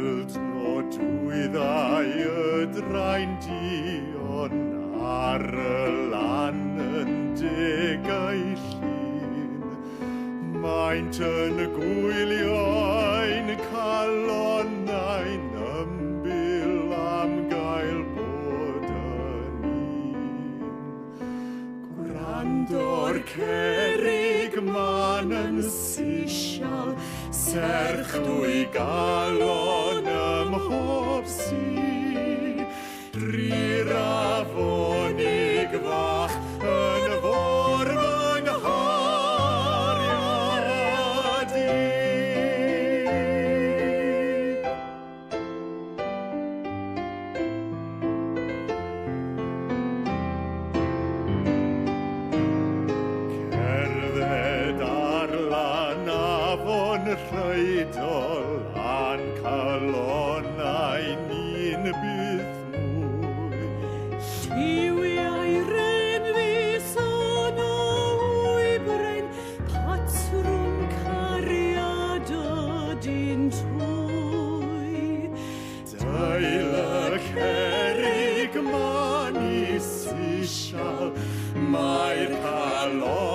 Gweld no dwyddau y draen dion ar y lan yn degau llun. Maent yn gwylio'n calonnau'n ymbil am gael bod yn un. Gwrando'r cerrig man yn sisial, serch dwy galon ym mhob si. Drir afonig fach yn fôr fy nghariad i. Cerdded ar lan afon rheidol a'n calonnau'n un byth mwy. Lliwiau'r fus o'n wybren, patrwm cariad o dyn twy. Dail y cerrig man i sisial, mae'r calon